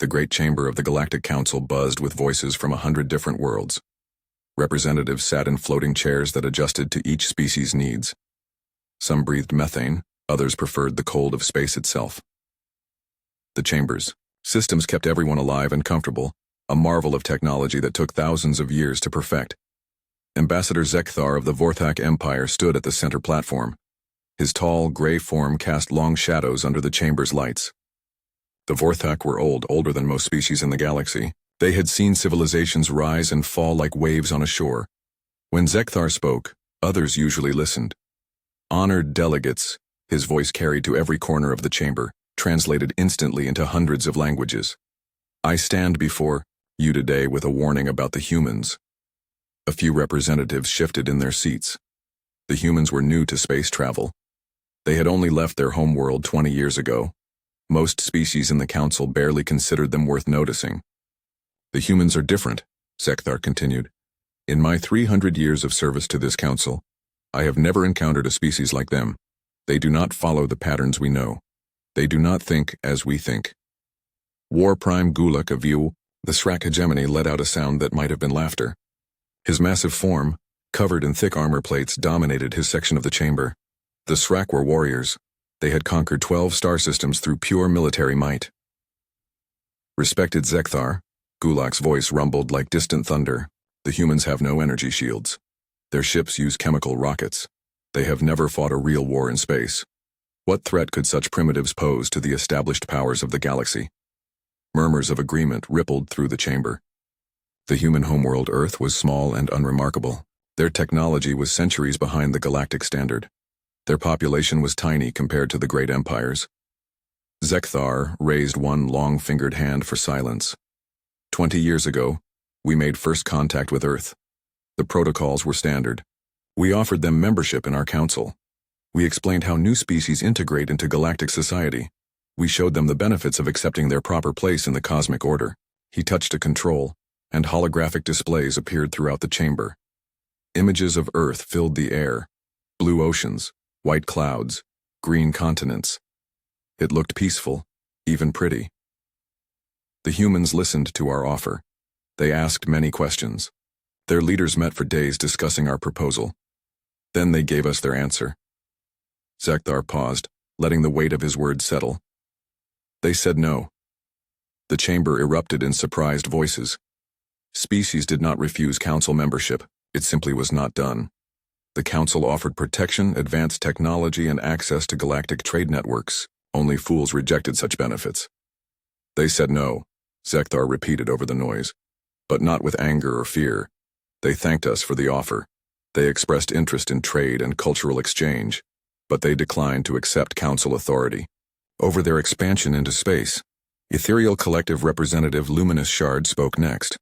The great chamber of the Galactic Council buzzed with voices from 100 different worlds. Representatives sat in floating chairs that adjusted to each species' needs. Some breathed methane, others preferred the cold of space itself. The chamber's systems kept everyone alive and comfortable, a marvel of technology that took thousands of years to perfect. Ambassador Zekthar of the Vorthak Empire stood at the center platform. His tall, gray form cast long shadows under the chamber's lights. The Vorthak were older than most species in the galaxy. They had seen civilizations rise and fall like waves on a shore. When Zekthar spoke, others usually listened. Honored delegates, his voice carried to every corner of the chamber, translated instantly into hundreds of languages. I stand before you today with a warning about the humans. A few representatives shifted in their seats. The humans were new to space travel. They had only left their homeworld 20 years ago. Most species in the council barely considered them worth noticing. The humans are different, Zekthar continued. In my 300 years of service to this council, I have never encountered a species like them. They do not follow the patterns we know. They do not think as we think. War Prime Gulak of View, the Srak hegemony, let out a sound that might have been laughter. His massive form, covered in thick armor plates, dominated his section of the chamber. The Srak were warriors. They had conquered 12 star systems through pure military might. Respected Zekthar, Gulak's voice rumbled like distant thunder. The humans have no energy shields. Their ships use chemical rockets. They have never fought a real war in space. What threat could such primitives pose to the established powers of the galaxy? Murmurs of agreement rippled through the chamber. The human homeworld Earth was small and unremarkable. Their technology was centuries behind the galactic standard. Their population was tiny compared to the great empires. Zekthar raised one long-fingered hand for silence. 20 years ago, we made first contact with Earth. The protocols were standard. We offered them membership in our council. We explained how new species integrate into galactic society. We showed them the benefits of accepting their proper place in the cosmic order. He touched a control, and holographic displays appeared throughout the chamber. Images of Earth filled the air. Blue oceans, white clouds, green continents. It looked peaceful, even pretty. The humans listened to our offer. They asked many questions. Their leaders met for days discussing our proposal. Then they gave us their answer. Zekthar paused, letting the weight of his words settle. They said no. The chamber erupted in surprised voices. Species did not refuse council membership. It simply was not done. The council offered protection, advanced technology, and access to galactic trade networks. Only fools rejected such benefits. They said no, Zekthar repeated over the noise, but not with anger or fear. They thanked us for the offer. They expressed interest in trade and cultural exchange, but they declined to accept council authority over their expansion into space. Ethereal Collective Representative Luminous Shard spoke next.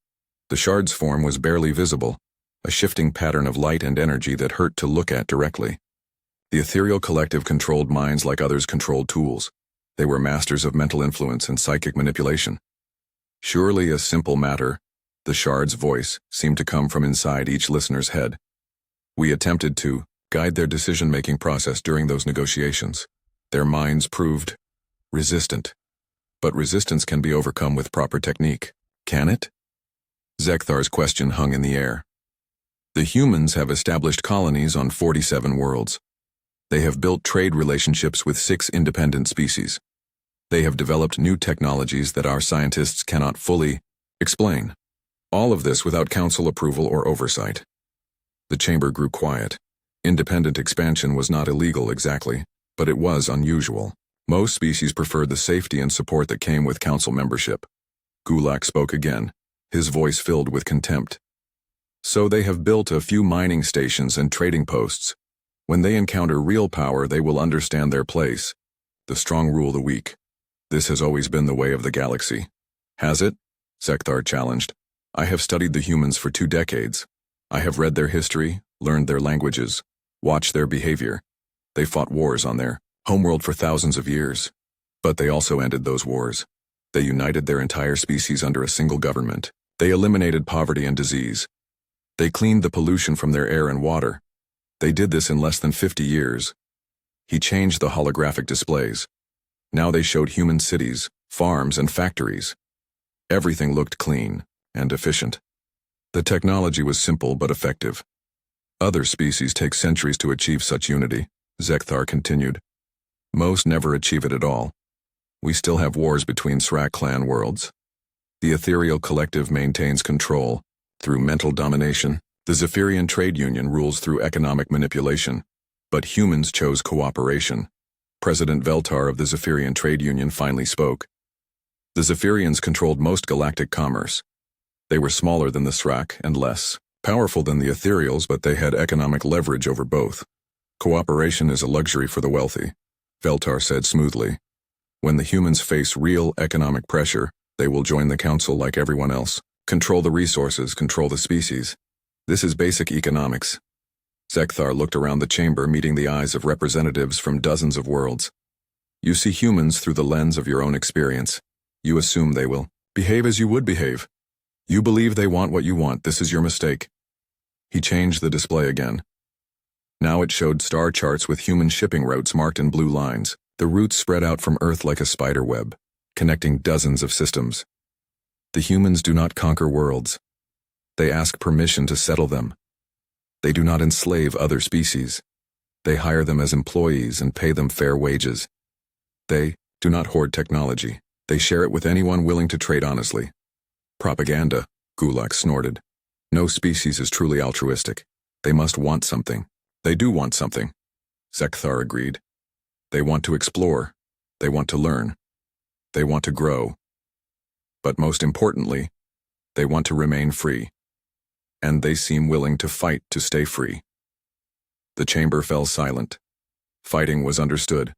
The Shard's form was barely visible, a shifting pattern of light and energy that hurt to look at directly. The Ethereal Collective controlled minds like others controlled tools. They were masters of mental influence and psychic manipulation. Surely a simple matter, the Shard's voice seemed to come from inside each listener's head. We attempted to guide their decision-making process during those negotiations. Their minds proved resistant. But resistance can be overcome with proper technique, can it? Zekthar's question hung in the air. The humans have established colonies on 47 worlds. They have built trade relationships with 6 independent species. They have developed new technologies that our scientists cannot fully explain. All of this without council approval or oversight. The chamber grew quiet. Independent expansion was not illegal exactly, but it was unusual. Most species preferred the safety and support that came with council membership. Gulak spoke again, his voice filled with contempt. So they have built a few mining stations and trading posts. When they encounter real power, they will understand their place. The strong rule the weak. This has always been the way of the galaxy. Has it? Zekthar challenged. I have studied the humans for 2 decades. I have read their history, learned their languages, watched their behavior. They fought wars on their homeworld for thousands of years. But they also ended those wars. They united their entire species under a single government. They eliminated poverty and disease. They cleaned the pollution from their air and water. They did this in less than 50 years. He changed the holographic displays. Now they showed human cities, farms, and factories. Everything looked clean and efficient. The technology was simple but effective. Other species take centuries to achieve such unity, Zekthar continued. Most never achieve it at all. We still have wars between Srak clan worlds. The ethereal collective maintains control through mental domination. The Zephyrian trade union rules through economic manipulation. But humans chose cooperation. President Veltar of the Zephyrian trade union finally spoke. The Zephyrians controlled most galactic commerce. They were smaller than the Srak and less powerful than the Ethereals, but they had economic leverage over both. Cooperation is a luxury for the wealthy, Veltar said smoothly. When the humans face real economic pressure, they will join the council like everyone else. Control the resources, control the species. This is basic economics. Zekthar looked around the chamber, meeting the eyes of representatives from dozens of worlds. You see humans through the lens of your own experience. You assume they will behave as you would behave. You believe they want what you want. This is your mistake. He changed the display again. Now it showed star charts with human shipping routes marked in blue lines. The routes spread out from Earth like a spider web, connecting dozens of systems. The humans do not conquer worlds. They ask permission to settle them. They do not enslave other species. They hire them as employees and pay them fair wages. They do not hoard technology. They share it with anyone willing to trade honestly. Propaganda, Gulak snorted. No species is truly altruistic. They must want something. They do want something. Zekthar agreed. They want to explore. They want to learn. They want to grow. But most importantly, they want to remain free. And they seem willing to fight to stay free. The chamber fell silent. Fighting was understood.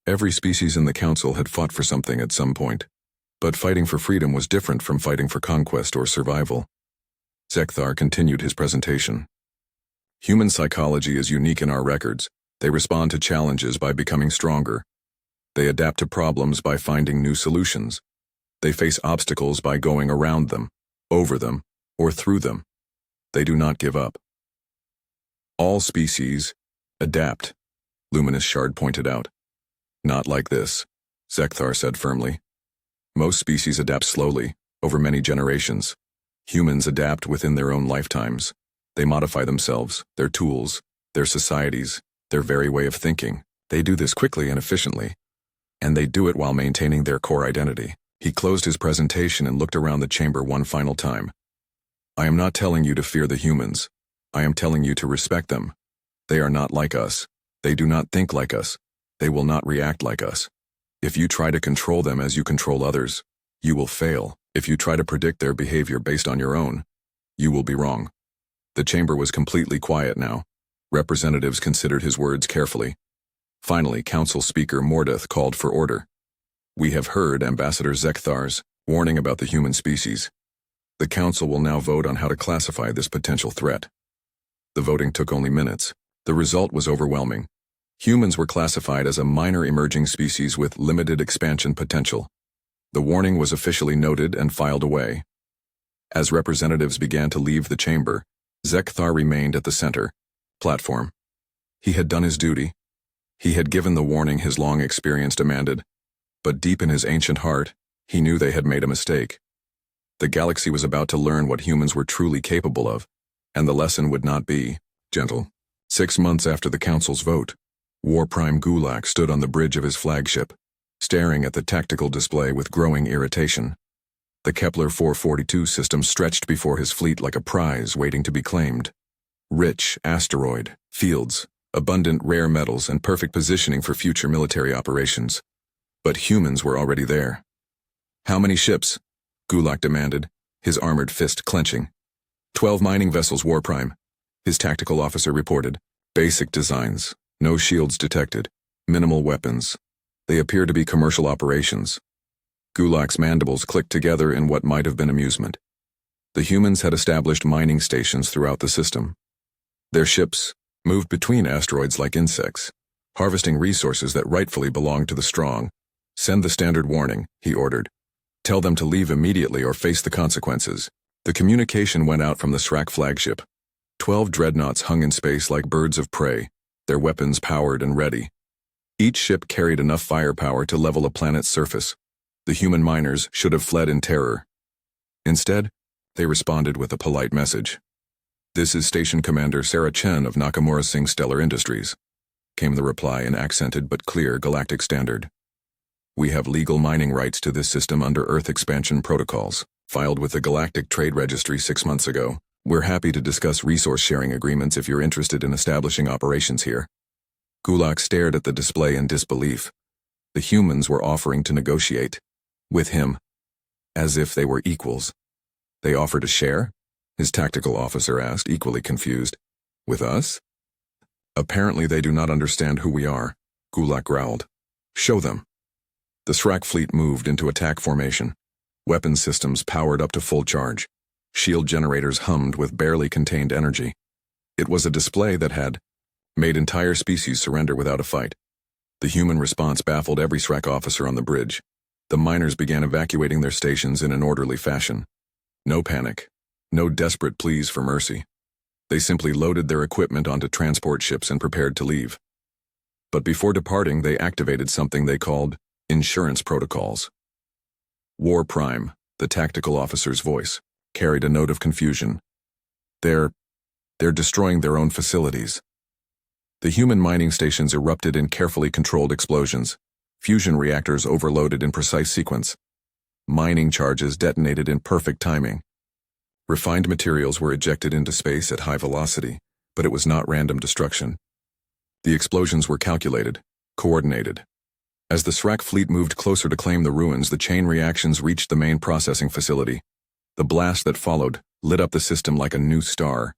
Every species in the council had fought for something at some point. But fighting for freedom was different from fighting for conquest or survival. Zekthar continued his presentation. Human psychology is unique in our records. They respond to challenges by becoming stronger. They adapt to problems by finding new solutions. They face obstacles by going around them, over them, or through them. They do not give up. All species adapt, Luminous Shard pointed out. Not like this, Zekthar said firmly. Most species adapt slowly, over many generations. Humans adapt within their own lifetimes. They modify themselves, their tools, their societies, their very way of thinking. They do this quickly and efficiently. And they do it while maintaining their core identity. He closed his presentation and looked around the chamber one final time. I am not telling you to fear the humans. I am telling you to respect them. They are not like us. They do not think like us. They will not react like us. If you try to control them as you control others, you will fail. If you try to predict their behavior based on your own, you will be wrong. The chamber was completely quiet now. Representatives considered his words carefully. Finally, Council Speaker Mordeth called for order. We have heard Ambassador Zekthar's warning about the human species. The Council will now vote on how to classify this potential threat. The voting took only minutes. The result was overwhelming. Humans were classified as a minor emerging species with limited expansion potential. The warning was officially noted and filed away. As representatives began to leave the chamber, Zekthar remained at the center platform. He had done his duty. He had given the warning his long experience demanded. But deep in his ancient heart, he knew they had made a mistake. The galaxy was about to learn what humans were truly capable of, and the lesson would not be gentle. 6 months after the Council's vote, War Prime Gulak stood on the bridge of his flagship, staring at the tactical display with growing irritation. The Kepler 442 system stretched before his fleet like a prize waiting to be claimed. Rich asteroid, fields, abundant rare metals, and perfect positioning for future military operations. But humans were already there. How many ships? Gulak demanded, his armored fist clenching. 12 mining vessels, War Prime, his tactical officer reported. Basic designs. No shields detected. Minimal weapons. They appear to be commercial operations. Gulak's mandibles clicked together in what might have been amusement. The humans had established mining stations throughout the system. Their ships moved between asteroids like insects, harvesting resources that rightfully belonged to the strong. Send the standard warning, he ordered. Tell them to leave immediately or face the consequences. The communication went out from the Srak flagship. 12 dreadnoughts hung in space like birds of prey, their weapons powered and ready. Each ship carried enough firepower to level a planet's surface. The human miners should have fled in terror. Instead, they responded with a polite message. "This is Station Commander Sarah Chen of Nakamura Singh Stellar Industries," came the reply in accented but clear galactic standard. "We have legal mining rights to this system under Earth expansion protocols, filed with the Galactic Trade Registry 6 months ago. We're happy to discuss resource-sharing agreements if you're interested in establishing operations here." Gulak stared at the display in disbelief. The humans were offering to negotiate. With him. As if they were equals. "They offer to share?" his tactical officer asked, equally confused. "With us?" "Apparently they do not understand who we are," Gulak growled. "Show them." The Srak fleet moved into attack formation. Weapon systems powered up to full charge. Shield generators hummed with barely contained energy. It was a display that had made entire species surrender without a fight. The human response baffled every Srak officer on the bridge. The miners began evacuating their stations in an orderly fashion. No panic. No desperate pleas for mercy. They simply loaded their equipment onto transport ships and prepared to leave. But before departing, they activated something they called insurance protocols. War Prime, the tactical officer's voice, carried a note of confusion. They're destroying their own facilities." The human mining stations erupted in carefully controlled explosions. Fusion reactors overloaded in precise sequence. Mining charges detonated in perfect timing. Refined materials were ejected into space at high velocity, but it was not random destruction. The explosions were calculated, coordinated. As the Srak fleet moved closer to claim the ruins, the chain reactions reached the main processing facility. The blast that followed lit up the system like a new star.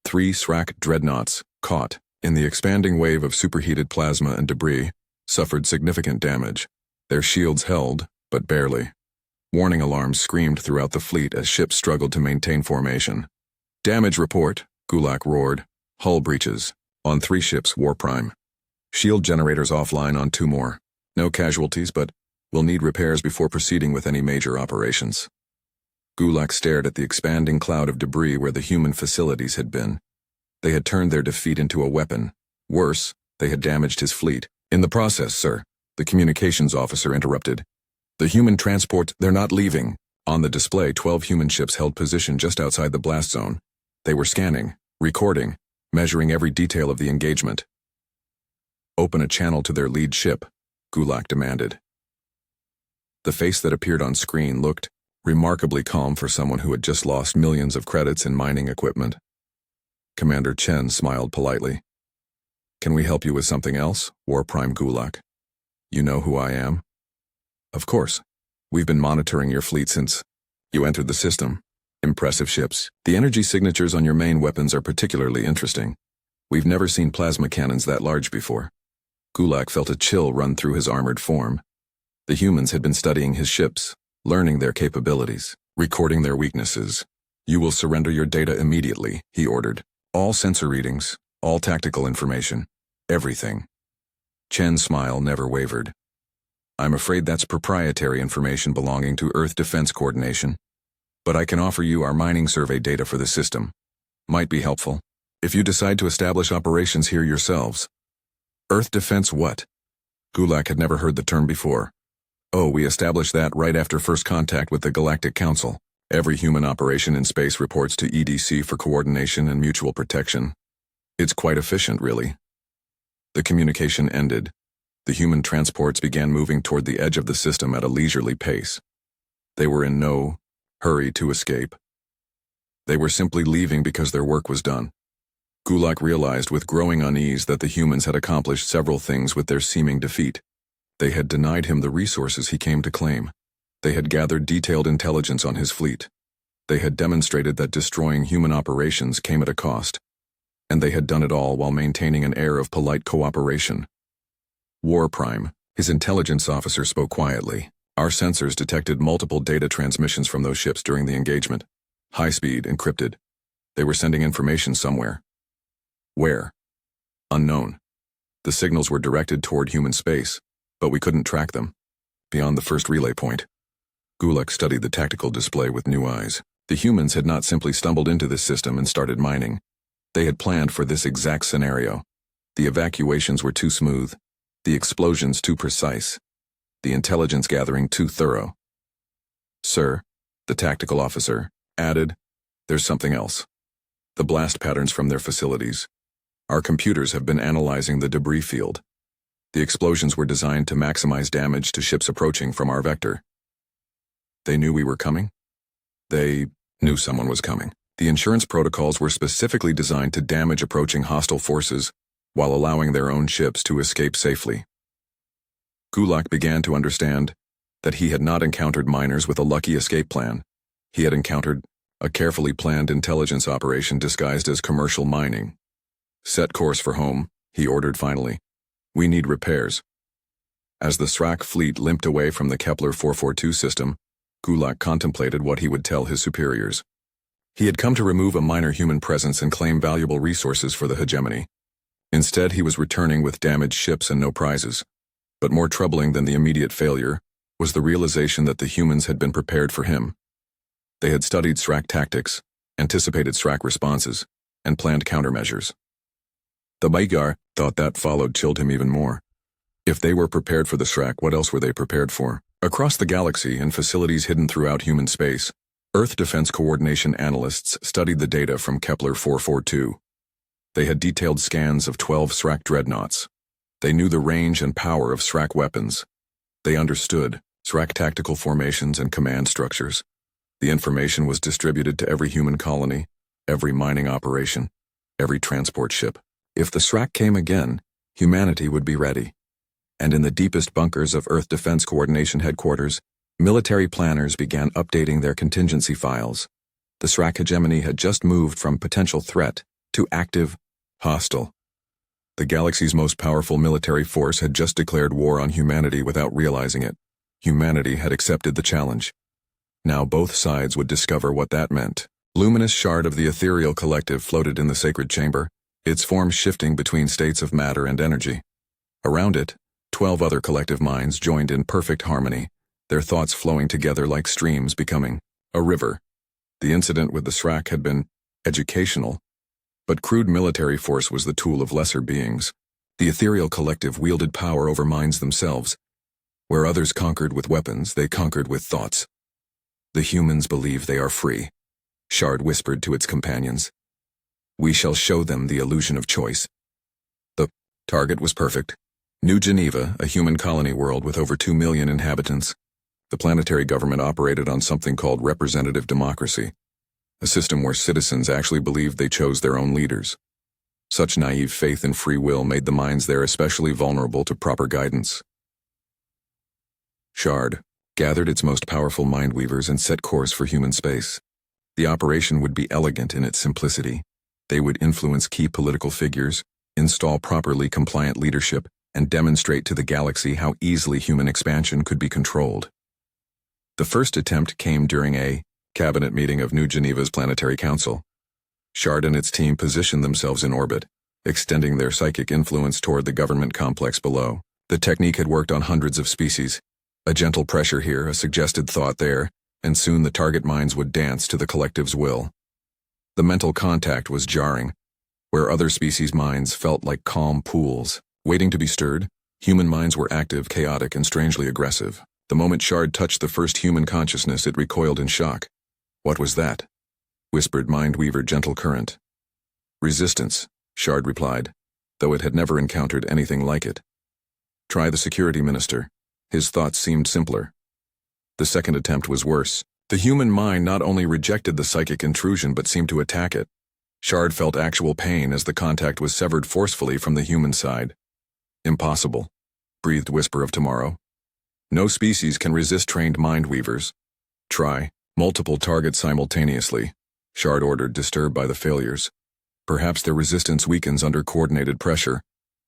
3 Srak dreadnoughts, caught in the expanding wave of superheated plasma and debris, suffered significant damage. Their shields held, but barely. Warning alarms screamed throughout the fleet as ships struggled to maintain formation. "Damage report," Gulak roared. "Hull breaches. On 3 ships, War Prime. Shield generators offline on 2 more. No casualties, but we'll need repairs before proceeding with any major operations." Gulak stared at the expanding cloud of debris where the human facilities had been. They had turned their defeat into a weapon. Worse, they had damaged his fleet. "In the process, sir," the communications officer interrupted. "The human transport, they're not leaving." On the display, 12 human ships held position just outside the blast zone. They were scanning, recording, measuring every detail of the engagement. "Open a channel to their lead ship," Gulak demanded. The face that appeared on screen looked remarkably calm for someone who had just lost millions of credits in mining equipment. Commander Chen smiled politely. "Can we help you with something else, War Prime Gulak? You know who I am?" "Of course. We've been monitoring your fleet since you entered the system. Impressive ships. The energy signatures on your main weapons are particularly interesting. We've never seen plasma cannons that large before." Gulak felt a chill run through his armored form. The humans had been studying his ships, learning their capabilities, recording their weaknesses. "You will surrender your data immediately," he ordered. "All sensor readings, all tactical information, everything." Chen's smile never wavered. "I'm afraid that's proprietary information belonging to Earth Defense Coordination. But I can offer you our mining survey data for the system. Might be helpful, if you decide to establish operations here yourselves." "Earth Defense what?" Gulak had never heard the term before. "Oh, we established that right after first contact with the Galactic Council. Every human operation in space reports to EDC for coordination and mutual protection. It's quite efficient, really." The communication ended. The human transports began moving toward the edge of the system at a leisurely pace. They were in no hurry to escape. They were simply leaving because their work was done. Gulak realized with growing unease that the humans had accomplished several things with their seeming defeat. They had denied him the resources he came to claim. They had gathered detailed intelligence on his fleet. They had demonstrated that destroying human operations came at a cost. And they had done it all while maintaining an air of polite cooperation. "War Prime," his intelligence officer spoke quietly. "Our sensors detected multiple data transmissions from those ships during the engagement. High-speed, encrypted. They were sending information somewhere. Where? Unknown. The signals were directed toward human space, but we couldn't track them. Beyond the first relay point." Gulak studied the tactical display with new eyes. The humans had not simply stumbled into this system and started mining. They had planned for this exact scenario. The evacuations were too smooth. The explosions too precise. the intelligence gathering too thorough. Sir, the tactical officer added, there's something else. The blast patterns from their facilities. Our computers have been analyzing the debris field. The explosions were designed to maximize damage to ships approaching from our vector. They knew we were coming? They knew someone was coming. The insurance protocols were specifically designed to damage approaching hostile forces while allowing their own ships to escape safely. Gulak began to understand that he had not encountered miners with a lucky escape plan. He had encountered a carefully planned intelligence operation disguised as commercial mining. Set course for home, he ordered finally. We need repairs. As the SRAC fleet limped away from the Kepler 442 system, Gulak contemplated what he would tell his superiors. He had come to remove a minor human presence and claim valuable resources for the hegemony. Instead, he was returning with damaged ships and no prizes. But more troubling than the immediate failure was the realization that the humans had been prepared for him. They had studied SRAC tactics, anticipated SRAC responses, and planned countermeasures. The Maigar thought that followed chilled him even more. If they were prepared for the SRAC, what else were they prepared for? Across the galaxy, in facilities hidden throughout human space, Earth Defense Coordination analysts studied the data from Kepler 442. They had detailed scans of 12 SRAC dreadnoughts. They knew the range and power of SRAC weapons. They understood SRAC tactical formations and command structures. The information was distributed to every human colony, every mining operation, every transport ship. If the SRAC came again, humanity would be ready. And in the deepest bunkers of Earth Defense Coordination headquarters, military planners began updating their contingency files. The SRAC hegemony had just moved from potential threat to active, hostile. The galaxy's most powerful military force had just declared war on humanity without realizing it. Humanity had accepted the challenge. Now both sides would discover what that meant. Luminous shard of the ethereal collective floated in the sacred chamber, its form shifting between states of matter and energy. Around it, 12 other collective minds joined in perfect harmony, their thoughts flowing together like streams becoming a river. The incident with the SRAC had been educational, but crude military force was the tool of lesser beings. The ethereal collective wielded power over minds themselves. Where others conquered with weapons, they conquered with thoughts. The humans believe they are free, Shard whispered to its companions. We shall show them the illusion of choice. The target was perfect. New Geneva, a human colony world with over 2 million inhabitants. The planetary government operated on something called representative democracy, a system where citizens actually believed they chose their own leaders. Such naive faith in free will made the minds there especially vulnerable to proper guidance. Shard gathered its most powerful mindweavers and set course for human space. The operation would be elegant in its simplicity. They would influence key political figures, install properly compliant leadership, and demonstrate to the galaxy how easily human expansion could be controlled. The first attempt came during a cabinet meeting of New Geneva's Planetary Council. Shard and its team positioned themselves in orbit, extending their psychic influence toward the government complex below. The technique had worked on hundreds of species. A gentle pressure here, a suggested thought there, and soon the target minds would dance to the collective's will. The mental contact was jarring. Where other species' minds felt like calm pools, waiting to be stirred, human minds were active, chaotic, and strangely aggressive. The moment Shard touched the first human consciousness, it recoiled in shock. What was that? Whispered Mindweaver Gentle Current. Resistance, Shard replied, though it had never encountered anything like it. Try the security minister. His thoughts seemed simpler. The second attempt was worse. The human mind not only rejected the psychic intrusion but seemed to attack it. Shard felt actual pain as the contact was severed forcefully from the human side. Impossible, breathed Whisper of Tomorrow. No species can resist trained mindweavers. Try multiple targets simultaneously, Shard ordered, disturbed by the failures. Perhaps their resistance weakens under coordinated pressure.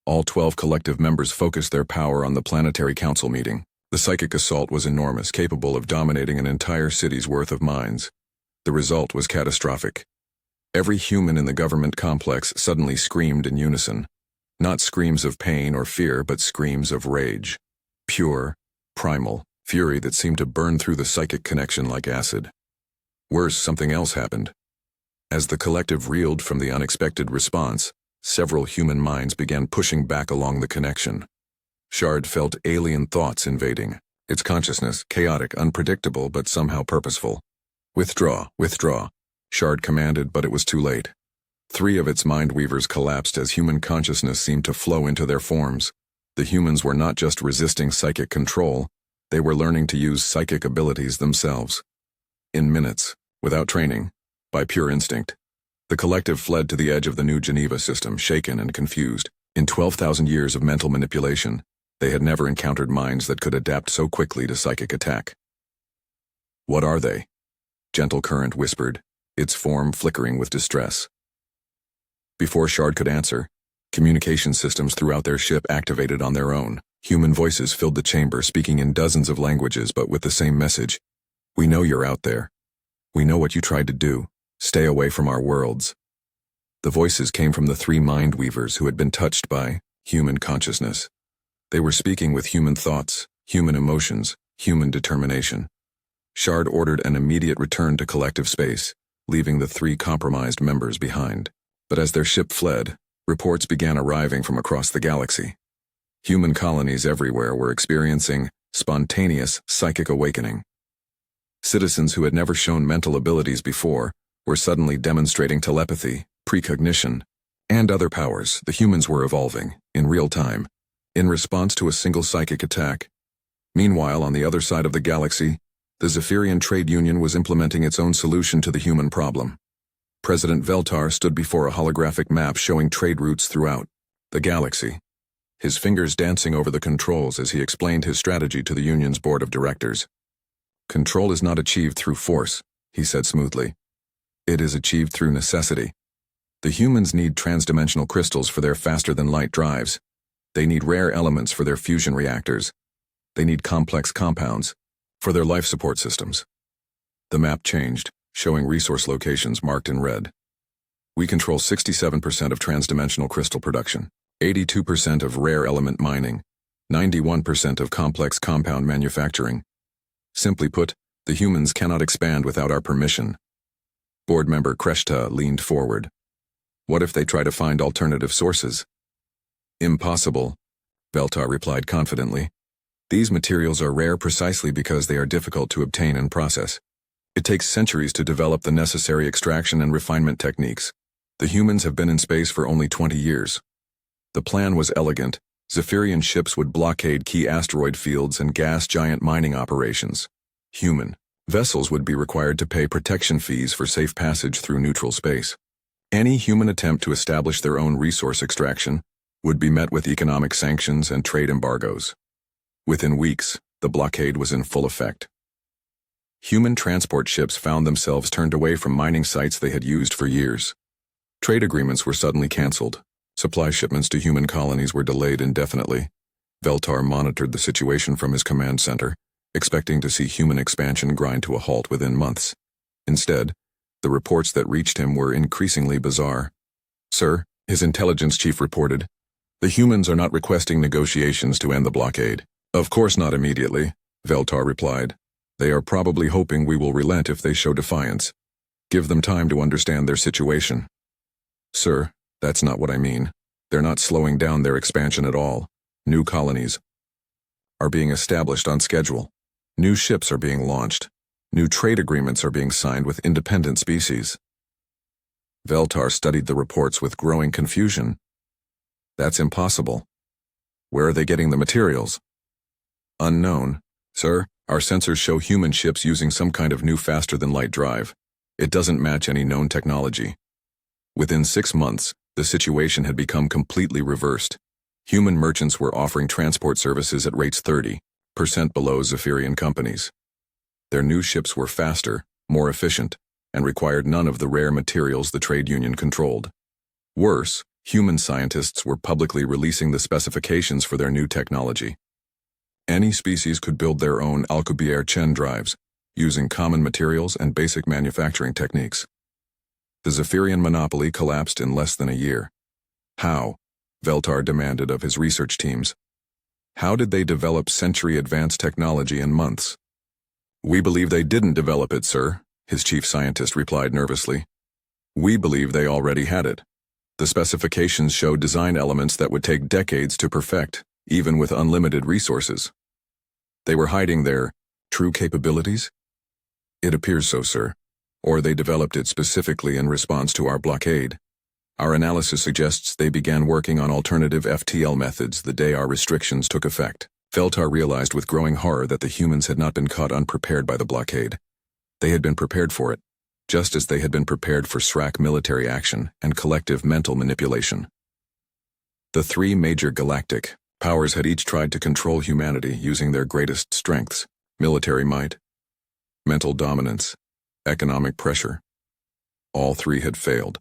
All 12 collective members focused their power on the Planetary Council meeting. The psychic assault was enormous, capable of dominating an entire city's worth of minds. The result was catastrophic. Every human in the government complex suddenly screamed in unison. Not screams of pain or fear, but screams of rage. Pure, primal, fury that seemed to burn through the psychic connection like acid. Worse, something else happened. As the collective reeled from the unexpected response, several human minds began pushing back along the connection. Shard felt alien thoughts invading. its consciousness chaotic, unpredictable, but somehow purposeful. Withdraw, withdraw, Shard commanded, but it was too late. 3 of its mind weavers collapsed as human consciousness seemed to flow into their forms. The humans were not just resisting psychic control, they were learning to use psychic abilities themselves. In minutes, without training, by pure instinct, the collective fled to the edge of the new Geneva system, shaken and confused. In 12,000 years of mental manipulation, they had never encountered minds that could adapt so quickly to psychic attack. What are they? Gentle Current whispered, its form flickering with distress. Before Shard could answer, communication systems throughout their ship activated on their own. Human voices filled the chamber, speaking in dozens of languages but with the same message. We know you're out there. We know what you tried to do. Stay away from our worlds. The voices came from the 3 mind weavers who had been touched by human consciousness. They were speaking with human thoughts, human emotions, human determination. Shard ordered an immediate return to collective space, leaving the 3 compromised members behind. But as their ship fled, reports began arriving from across the galaxy. Human colonies everywhere were experiencing spontaneous psychic awakening. Citizens who had never shown mental abilities before were suddenly demonstrating telepathy, precognition, and other powers. The humans were evolving, in real time, in response to a single psychic attack. Meanwhile, on the other side of the galaxy, the Zephyrian Trade Union was implementing its own solution to the human problem. President Veltar stood before a holographic map showing trade routes throughout the galaxy, his fingers dancing over the controls as he explained his strategy to the Union's board of directors. Control is not achieved through force, he said smoothly. It is achieved through necessity. The humans need transdimensional crystals for their faster-than-light drives. They need rare elements for their fusion reactors. They need complex compounds for their life support systems. The map changed, showing resource locations marked in red. We control 67% of transdimensional crystal production, 82% of rare element mining, 91% of complex compound manufacturing. Simply put, the humans cannot expand without our permission. Board member Kreshta leaned forward. What if they try to find alternative sources? Impossible, Veltar replied confidently. These materials are rare precisely because they are difficult to obtain and process. It takes centuries to develop the necessary extraction and refinement techniques. The humans have been in space for only 20 years. The plan was elegant. Zephyrian ships would blockade key asteroid fields and gas giant mining operations. Human vessels would be required to pay protection fees for safe passage through neutral space. Any human attempt to establish their own resource extraction would be met with economic sanctions and trade embargoes. Within weeks, the blockade was in full effect. Human transport ships found themselves turned away from mining sites they had used for years. Trade agreements were suddenly cancelled. Supply shipments to human colonies were delayed indefinitely. Veltar monitored the situation from his command center, expecting to see human expansion grind to a halt within months. Instead, the reports that reached him were increasingly bizarre. Sir, his intelligence chief reported, the humans are not requesting negotiations to end the blockade. Of course not immediately, Veltar replied. They are probably hoping we will relent if they show defiance. Give them time to understand their situation. Sir, that's not what I mean. They're not slowing down their expansion at all. New colonies are being established on schedule. New ships are being launched. New trade agreements are being signed with independent species. Veltar studied the reports with growing confusion. That's impossible. Where are they getting the materials? Unknown. Sir, our sensors show human ships using some kind of new faster-than-light drive. It doesn't match any known technology. Within 6 months, the situation had become completely reversed. Human merchants were offering transport services at rates 30% below Zephyrian companies. Their new ships were faster, more efficient, and required none of the rare materials the trade union controlled. Worse, human scientists were publicly releasing the specifications for their new technology. Any species could build their own Alcubierre-Chen drives, using common materials and basic manufacturing techniques. The Zephyrian monopoly collapsed in less than a year. How? Veltar demanded of his research teams. How did they develop century-advanced technology in months? We believe they didn't develop it, sir, his chief scientist replied nervously. We believe they already had it. The specifications showed design elements that would take decades to perfect, even with unlimited resources. They were hiding their true capabilities? It appears so, sir. Or they developed it specifically in response to our blockade. Our analysis suggests they began working on alternative FTL methods the day our restrictions took effect. Veltar realized with growing horror that the humans had not been caught unprepared by the blockade. They had been prepared for it, just as they had been prepared for SRAC military action and collective mental manipulation. The three major galactic powers had each tried to control humanity using their greatest strengths: military might, mental dominance, economic pressure. All three had failed.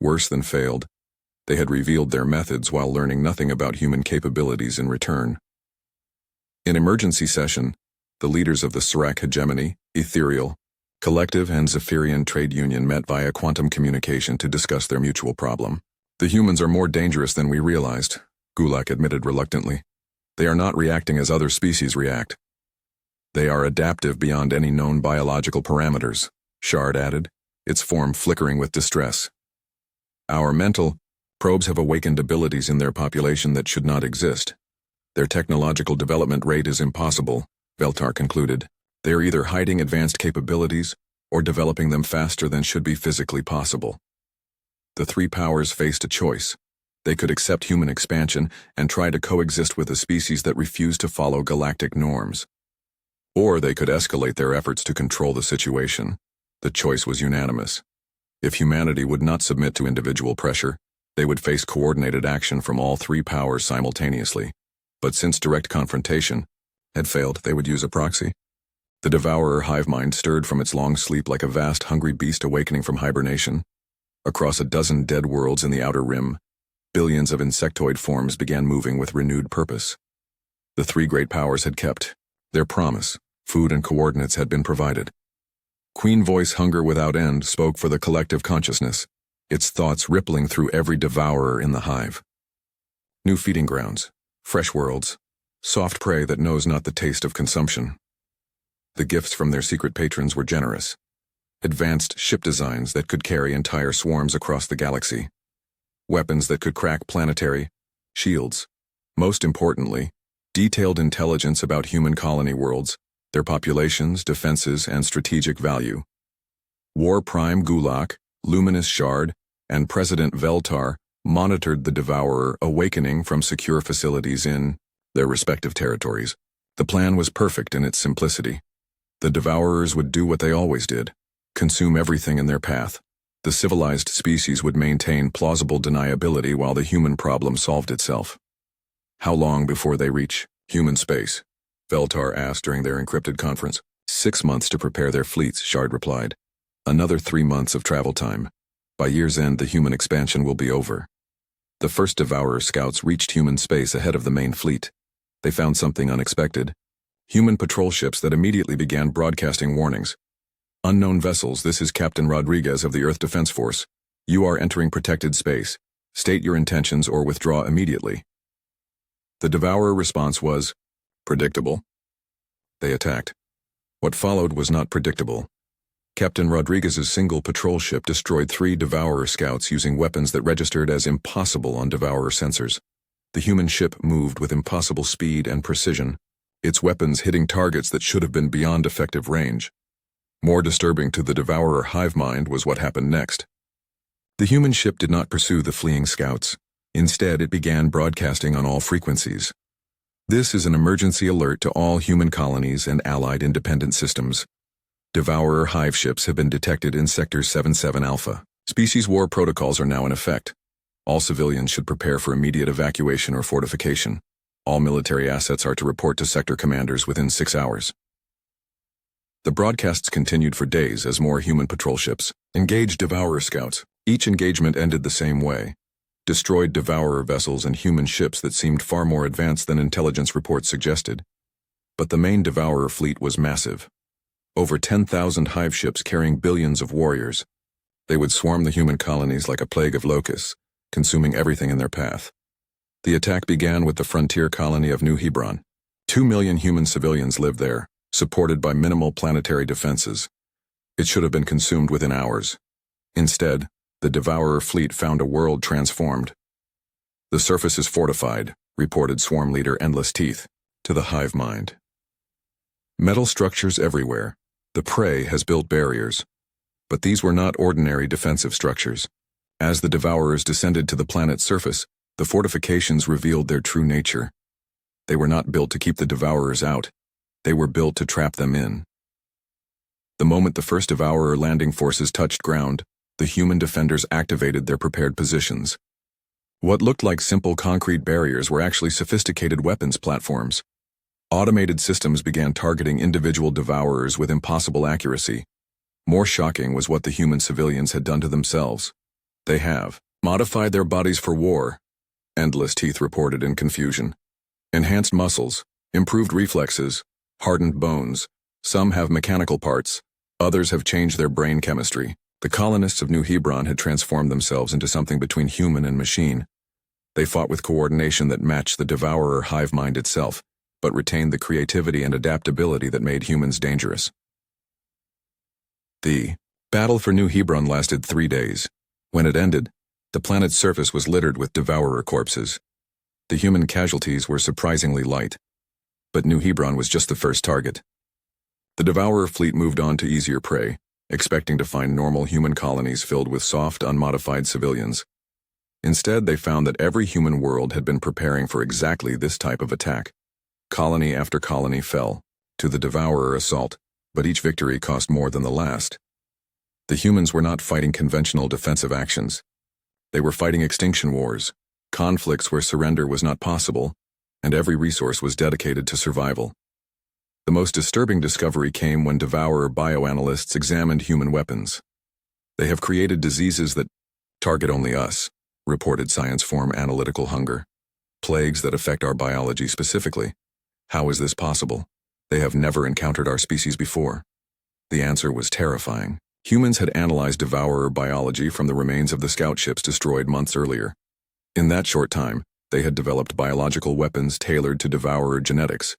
Worse than failed, they had revealed their methods while learning nothing about human capabilities in return. In emergency session, the leaders of the SRAC hegemony, Ethereal, Collective and Zephyrian Trade Union met via quantum communication to discuss their mutual problem. The humans are more dangerous than we realized, Gulak admitted reluctantly. They are not reacting as other species react. They are adaptive beyond any known biological parameters, Shard added, its form flickering with distress. Our mental probes have awakened abilities in their population that should not exist. Their technological development rate is impossible, Veltar concluded. They are either hiding advanced capabilities or developing them faster than should be physically possible. The three powers faced a choice. They could accept human expansion and try to coexist with a species that refused to follow galactic norms. Or they could escalate their efforts to control the situation. The choice was unanimous. If humanity would not submit to individual pressure, they would face coordinated action from all three powers simultaneously. But since direct confrontation had failed, they would use a proxy. The devourer hive mind stirred from its long sleep like a vast hungry beast awakening from hibernation. Across a dozen dead worlds in the outer rim, billions of insectoid forms began moving with renewed purpose. The three great powers had kept their promise. Food and coordinates had been provided. Queen Voice Hunger Without End spoke for the collective consciousness, its thoughts rippling through every devourer in the hive. New feeding grounds, fresh worlds, soft prey that knows not the taste of consumption. The gifts from their secret patrons were generous. Advanced ship designs that could carry entire swarms across the galaxy. Weapons that could crack planetary shields. Most importantly, detailed intelligence about human colony worlds, their populations, defenses, and strategic value. War Prime Gulak, Luminous Shard, and President Veltar monitored the devourer awakening from secure facilities in their respective territories. The plan was perfect in its simplicity. The devourers would do what they always did: consume everything in their path. The civilized species would maintain plausible deniability while the human problem solved itself. How long before they reach human space? Veltar asked during their encrypted conference. 6 months to prepare their fleets, Shard replied. Another 3 months of travel time. By year's end, the human expansion will be over. The first Devourer scouts reached human space ahead of the main fleet. They found something unexpected. Human patrol ships that immediately began broadcasting warnings. Unknown vessels, this is Captain Rodriguez of the Earth Defense Force. You are entering protected space. State your intentions or withdraw immediately. The Devourer response was predictable. They attacked. What followed was not predictable. Captain Rodriguez's single patrol ship destroyed 3 Devourer scouts using weapons that registered as impossible on Devourer sensors. The human ship moved with impossible speed and precision, its weapons hitting targets that should have been beyond effective range. More disturbing to the Devourer hive mind was what happened next. The human ship did not pursue the fleeing scouts. Instead, it began broadcasting on all frequencies. This is an emergency alert to all human colonies and allied independent systems. Devourer hive ships have been detected in Sector 77 Alpha. Species war protocols are now in effect. All civilians should prepare for immediate evacuation or fortification. All military assets are to report to sector commanders within 6 hours. The broadcasts continued for days as more human patrol ships engaged Devourer scouts. Each engagement ended the same way. Destroyed Devourer vessels and human ships that seemed far more advanced than intelligence reports suggested. But the main Devourer fleet was massive. Over 10,000 hive ships carrying billions of warriors. They would swarm the human colonies like a plague of locusts, consuming everything in their path. The attack began with the frontier colony of New Hebron. 2 million human civilians lived there, supported by minimal planetary defenses. It should have been consumed within hours. Instead, the Devourer fleet found a world transformed. The surface is fortified, reported swarm leader Endless Teeth to the hive mind. Metal structures everywhere. The prey has built barriers. But these were not ordinary defensive structures. As the devourers descended to the planet's surface, the fortifications revealed their true nature. They were not built to keep the devourers out. They were built to trap them in. The moment the first devourer landing forces touched ground, the human defenders activated their prepared positions. What looked like simple concrete barriers were actually sophisticated weapons platforms. Automated systems began targeting individual devourers with impossible accuracy. More shocking was what the human civilians had done to themselves. They have modified their bodies for war, Endless Teeth reported in confusion. Enhanced muscles, improved reflexes, hardened bones. Some have mechanical parts, others have changed their brain chemistry. The colonists of New Hebron had transformed themselves into something between human and machine. They fought with coordination that matched the devourer hive mind itself, but retained the creativity and adaptability that made humans dangerous. The battle for New Hebron lasted 3 days. When it ended, the planet's surface was littered with devourer corpses. The human casualties were surprisingly light. But New Hebron was just the first target. The devourer fleet moved on to easier prey, expecting to find normal human colonies filled with soft, unmodified civilians. Instead, they found that every human world had been preparing for exactly this type of attack. Colony after colony fell to the devourer assault, but each victory cost more than the last. The humans were not fighting conventional defensive actions. They were fighting extinction wars, conflicts where surrender was not possible, and every resource was dedicated to survival. The most disturbing discovery came when devourer bioanalysts examined human weapons. They have created diseases that target only us, reported Science Form Analytical Hunger. Plagues that affect our biology specifically. How is this possible? They have never encountered our species before. The answer was terrifying. Humans had analyzed devourer biology from the remains of the scout ships destroyed months earlier. In that short time, they had developed biological weapons tailored to devourer genetics.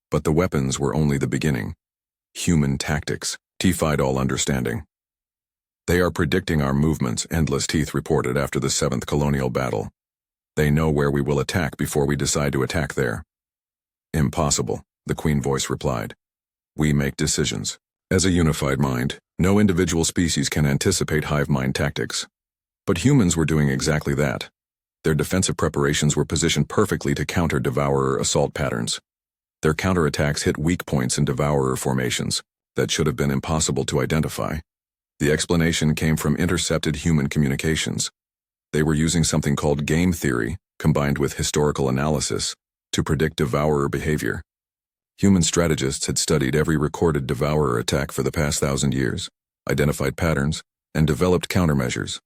But the weapons were only the beginning. Human tactics defied all understanding. They are predicting our movements, Endless Teeth reported after the 7th colonial battle. They know where we will attack before we decide to attack there. Impossible, the Queen voice replied. We make decisions. As a unified mind, no individual species can anticipate hive mind tactics. But humans were doing exactly that. Their defensive preparations were positioned perfectly to counter devourer assault patterns. Their counterattacks hit weak points in devourer formations that should have been impossible to identify. The explanation came from intercepted human communications. They were using something called game theory, combined with historical analysis, to predict devourer behavior. Human strategists had studied every recorded devourer attack for the past 1,000 years, identified patterns, and developed countermeasures.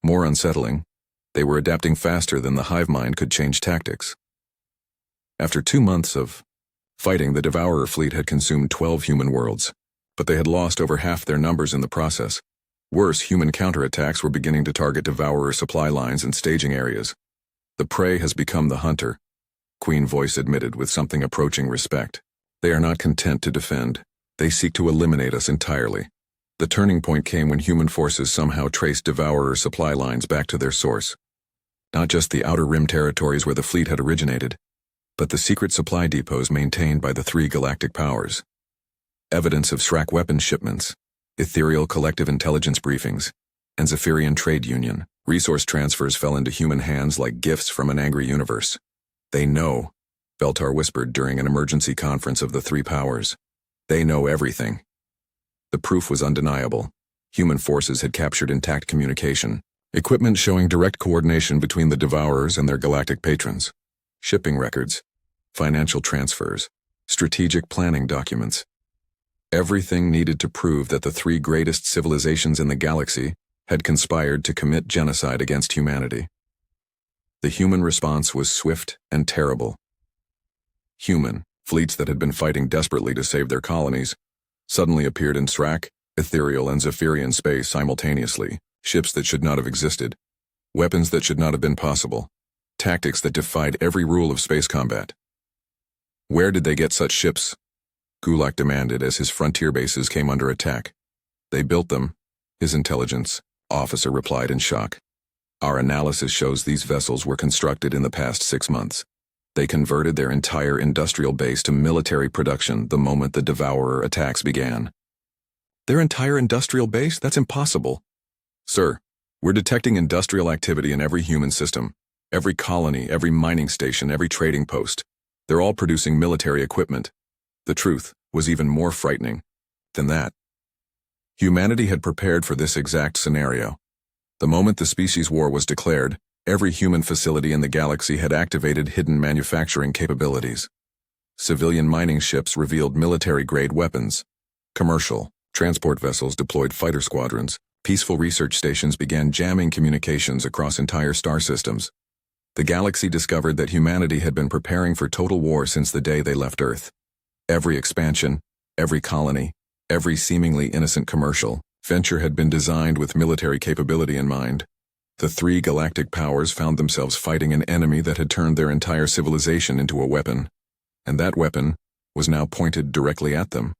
More unsettling, they were adapting faster than the hive mind could change tactics. After 2 months of fighting, the devourer fleet had consumed 12 human worlds, but they had lost over half their numbers in the process. Worse, human counterattacks were beginning to target devourer supply lines and staging areas. The prey has become the hunter, Queen voice admitted with something approaching respect. They are not content to defend. They seek to eliminate us entirely. The turning point came when human forces somehow traced devourer supply lines back to their source. Not just the outer rim territories where the fleet had originated, but the secret supply depots maintained by the 3 galactic powers. Evidence of Shrek weapons shipments, ethereal collective intelligence briefings, and Zephyrian trade union. Resource transfers fell into human hands like gifts from an angry universe. They know, Beltar whispered during an emergency conference of the 3 powers. They know everything. The proof was undeniable. Human forces had captured intact communication, equipment showing direct coordination between the devourers and their galactic patrons, shipping records, financial transfers, strategic planning documents. Everything needed to prove that the 3 greatest civilizations in the galaxy had conspired to commit genocide against humanity. The human response was swift and terrible. Human fleets that had been fighting desperately to save their colonies suddenly appeared in Srak, ethereal, and Zephyrian space simultaneously, ships that should not have existed, weapons that should not have been possible, tactics that defied every rule of space combat. Where did they get such ships? Gulak demanded as his frontier bases came under attack. They built them, his intelligence officer replied in shock. Our analysis shows these vessels were constructed in the past 6 months. They converted their entire industrial base to military production the moment the Devourer attacks began. Their entire industrial base? That's impossible. Sir, we're detecting industrial activity in every human system. Every colony, every mining station, every trading post. They're all producing military equipment. The truth was even more frightening than that. Humanity had prepared for this exact scenario. The moment the species war was declared, every human facility in the galaxy had activated hidden manufacturing capabilities. Civilian mining ships revealed military-grade weapons. Commercial, transport vessels deployed fighter squadrons. Peaceful research stations began jamming communications across entire star systems. The galaxy discovered that humanity had been preparing for total war since the day they left Earth. Every expansion, every colony, every seemingly innocent commercial venture had been designed with military capability in mind. The three galactic powers found themselves fighting an enemy that had turned their entire civilization into a weapon, and that weapon was now pointed directly at them.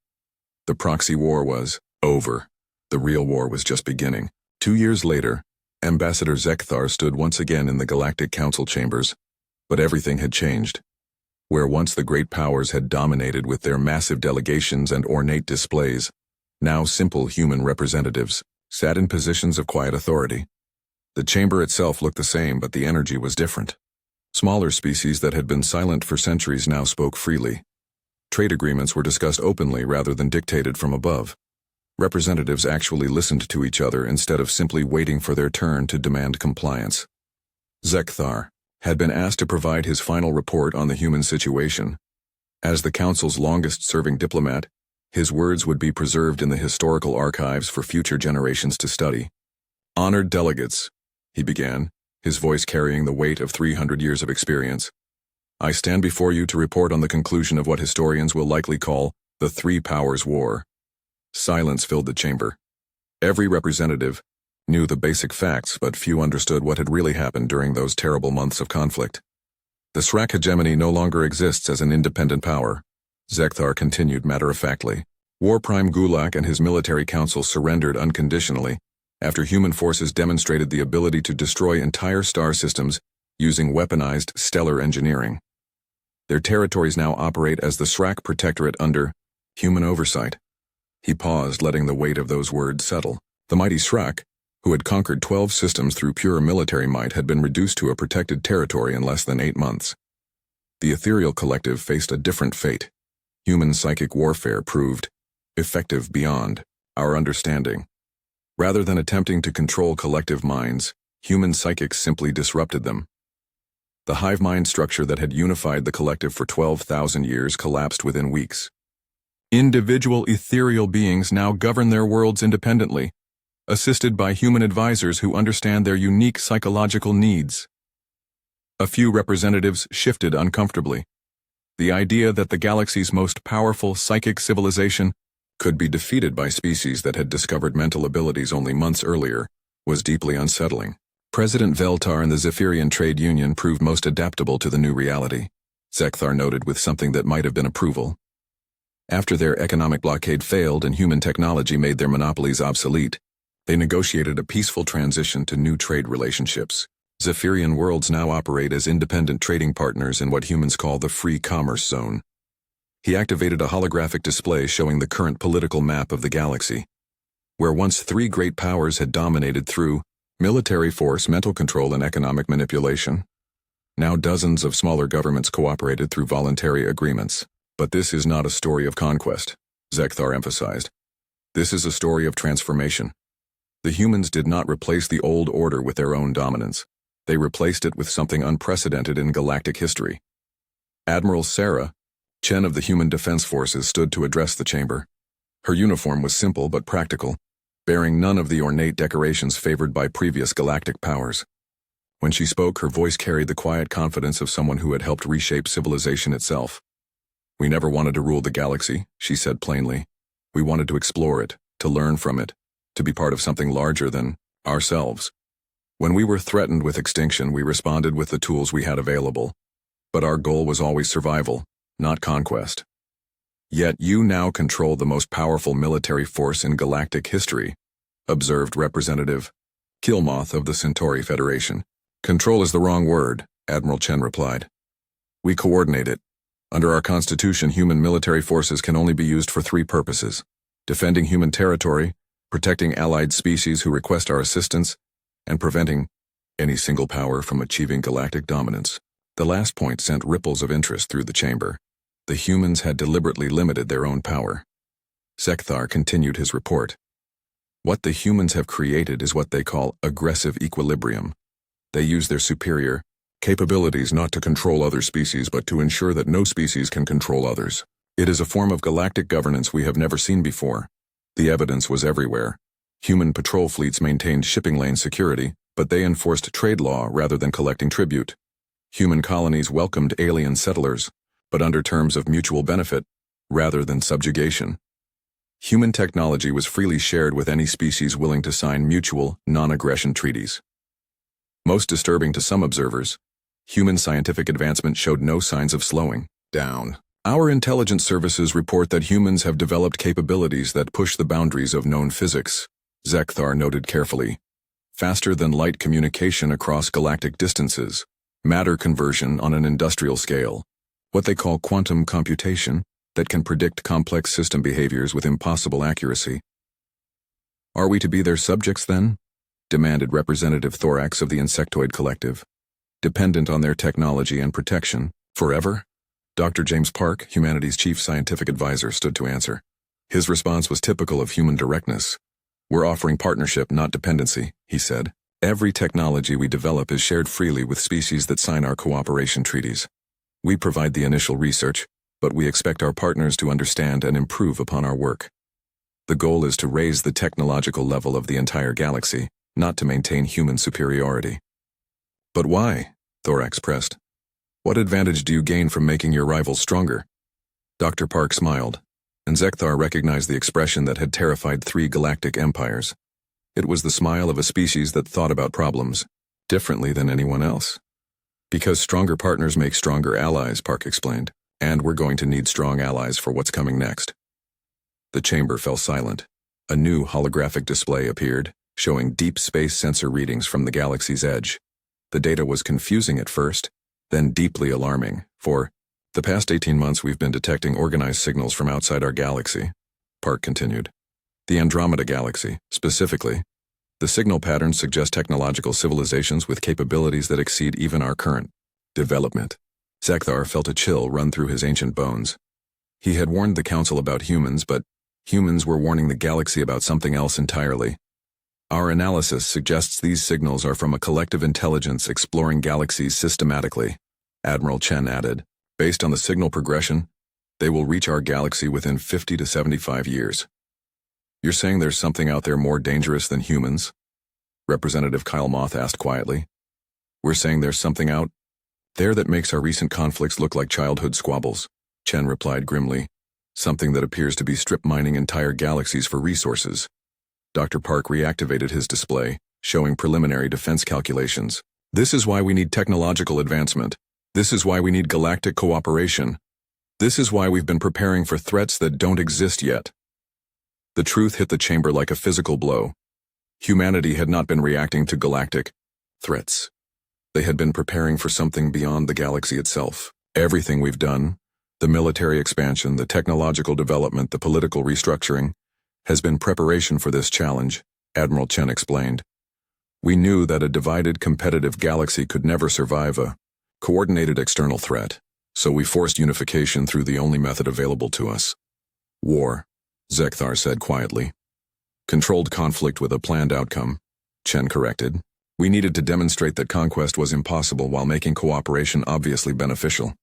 The proxy war was over. The real war was just beginning. 2 years later, Ambassador Zekthar stood once again in the Galactic Council chambers, but everything had changed. Where once the great powers had dominated with their massive delegations and ornate displays, now simple human representatives sat in positions of quiet authority. The chamber itself looked the same, but the energy was different. Smaller species that had been silent for centuries now spoke freely. Trade agreements were discussed openly rather than dictated from above. Representatives actually listened to each other instead of simply waiting for their turn to demand compliance. Zekthar had been asked to provide his final report on the human situation. As the Council's longest-serving diplomat, his words would be preserved in the historical archives for future generations to study. "Honored delegates," he began, his voice carrying the weight of 300 years of experience. "I stand before you to report on the conclusion of what historians will likely call the Three Powers War." Silence filled the chamber. Every representative knew the basic facts, but few understood what had really happened during those terrible months of conflict. "The Srak hegemony no longer exists as an independent power," Zekthar continued matter-of-factly. "War Prime Gulak and his military council surrendered unconditionally after human forces demonstrated the ability to destroy entire star systems using weaponized stellar engineering. Their territories now operate as the Srak Protectorate under human oversight." He paused, letting the weight of those words settle. The mighty Srak, who had conquered 12 systems through pure military might, had been reduced to a protected territory in less than 8 months. The ethereal collective faced a different fate. Human psychic warfare proved effective beyond our understanding. Rather than attempting to control collective minds, human psychics simply disrupted them. The hive mind structure that had unified the collective for 12,000 years collapsed within weeks. Individual ethereal beings now govern their worlds independently, assisted by human advisors who understand their unique psychological needs. A few representatives shifted uncomfortably. The idea that the galaxy's most powerful psychic civilization could be defeated by species that had discovered mental abilities only months earlier was deeply unsettling. President Veltar and the Zephyrian Trade Union proved most adaptable to the new reality, Zekthar noted with something that might have been approval. After their economic blockade failed and human technology made their monopolies obsolete, they negotiated a peaceful transition to new trade relationships. Zephyrian worlds now operate as independent trading partners in what humans call the Free Commerce Zone. He activated a holographic display showing the current political map of the galaxy. Where once 3 great powers had dominated through military force, mental control, and economic manipulation, now dozens of smaller governments cooperated through voluntary agreements. But this is not a story of conquest, Zekthar emphasized. This is a story of transformation. The humans did not replace the old order with their own dominance. They replaced it with something unprecedented in galactic history. Admiral Sarah Chen of the Human Defense Forces stood to address the chamber. Her uniform was simple but practical, bearing none of the ornate decorations favored by previous galactic powers. When she spoke, her voice carried the quiet confidence of someone who had helped reshape civilization itself. "We never wanted to rule the galaxy," she said plainly. "We wanted to explore it, to learn from it, to be part of something larger than ourselves. When we were threatened with extinction, we responded with the tools we had available. But our goal was always survival, not conquest. Yet you now control the most powerful military force in galactic history," observed Representative Kilmoth of the Centauri Federation. "Control is the wrong word," Admiral Chen replied. We coordinate it. Under our Constitution, human military forces can only be used for three purposes: defending human territory, protecting allied species who request our assistance, and preventing any single power from achieving galactic dominance. The last point sent ripples of interest through the chamber. The humans had deliberately limited their own power. Zekthar continued his report. What the humans have created is what they call aggressive equilibrium. They use their superior capabilities not to control other species but to ensure that no species can control others. It is a form of galactic governance we have never seen before. The evidence was everywhere. Human patrol fleets maintained shipping lane security, but they enforced trade law rather than collecting tribute. Human colonies welcomed alien settlers, but under terms of mutual benefit, rather than subjugation. Human technology was freely shared with any species willing to sign mutual, non-aggression treaties. Most disturbing to some observers, human scientific advancement showed no signs of slowing down. Our intelligence services report that humans have developed capabilities that push the boundaries of known physics, Zekthar noted carefully. Faster than light communication across galactic distances, matter conversion on an industrial scale, what they call quantum computation, that can predict complex system behaviors with impossible accuracy. Are we to be their subjects then? Demanded Representative Thorax of the Insectoid Collective. Dependent on their technology and protection, forever? Dr. James Park, Humanity's chief scientific advisor, stood to answer. His response was typical of human directness. We're offering partnership, not dependency, he said. Every technology we develop is shared freely with species that sign our cooperation treaties. We provide the initial research, but we expect our partners to understand and improve upon our work. The goal is to raise the technological level of the entire galaxy, not to maintain human superiority. But why? Thorax pressed. What advantage do you gain from making your rivals stronger? Dr. Park smiled, and Zekthar recognized the expression that had terrified 3 galactic empires. It was the smile of a species that thought about problems differently than anyone else. Because stronger partners make stronger allies, Park explained, and we're going to need strong allies for what's coming next. The chamber fell silent. A new holographic display appeared, showing deep space sensor readings from the galaxy's edge. The data was confusing at first, then deeply alarming. For the past 18 months we've been detecting organized signals from outside our galaxy, Park continued. The Andromeda Galaxy, specifically. The signal patterns suggest technological civilizations with capabilities that exceed even our current development. Zekthar felt a chill run through his ancient bones. He had warned the Council about humans, but humans were warning the galaxy about something else entirely. Our analysis suggests these signals are from a collective intelligence exploring galaxies systematically, Admiral Chen added. Based on the signal progression, they will reach our galaxy within 50 to 75 years. You're saying there's something out there more dangerous than humans? Representative Kyle Moth asked quietly. We're saying there's something out there that makes our recent conflicts look like childhood squabbles, Chen replied grimly. Something that appears to be strip mining entire galaxies for resources. Dr. Park reactivated his display, showing preliminary defense calculations. This is why we need technological advancement. This is why we need galactic cooperation. This is why we've been preparing for threats that don't exist yet. The truth hit the chamber like a physical blow. Humanity had not been reacting to galactic threats. They had been preparing for something beyond the galaxy itself. Everything we've done, the military expansion, the technological development, the political restructuring, has been preparation for this challenge, Admiral Chen explained. We knew that a divided, competitive galaxy could never survive a coordinated external threat, so we forced unification through the only method available to us. War, Zekthar said quietly. Controlled conflict with a planned outcome, Chen corrected. We needed to demonstrate that conquest was impossible while making cooperation obviously beneficial.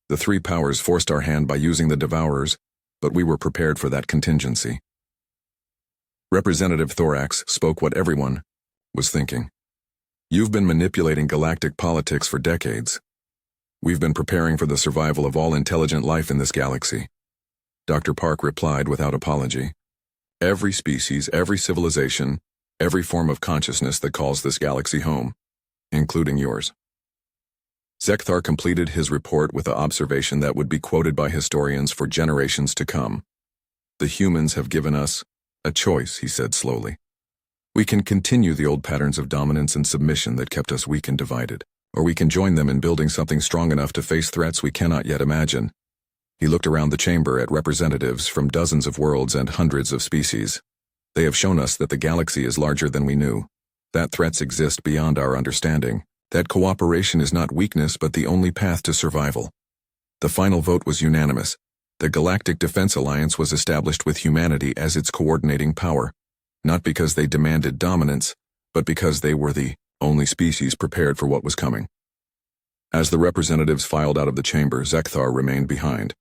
The 3 powers forced our hand by using the Devourers, but we were prepared for that contingency. Representative Thorax spoke what everyone was thinking. You've been manipulating galactic politics for decades. We've been preparing for the survival of all intelligent life in this galaxy. Dr. Park replied without apology. Every species, every civilization, every form of consciousness that calls this galaxy home, including yours. Zekthar completed his report with the observation that would be quoted by historians for generations to come. The humans have given us a choice, he said slowly. We can continue the old patterns of dominance and submission that kept us weak and divided, or we can join them in building something strong enough to face threats we cannot yet imagine. He looked around the chamber at representatives from dozens of worlds and hundreds of species. They have shown us that the galaxy is larger than we knew, that threats exist beyond our understanding, that cooperation is not weakness but the only path to survival. The final vote was unanimous. The Galactic Defense Alliance was established with humanity as its coordinating power, not because they demanded dominance, but because they were the only species prepared for what was coming. As the representatives filed out of the chamber, Zekthar remained behind.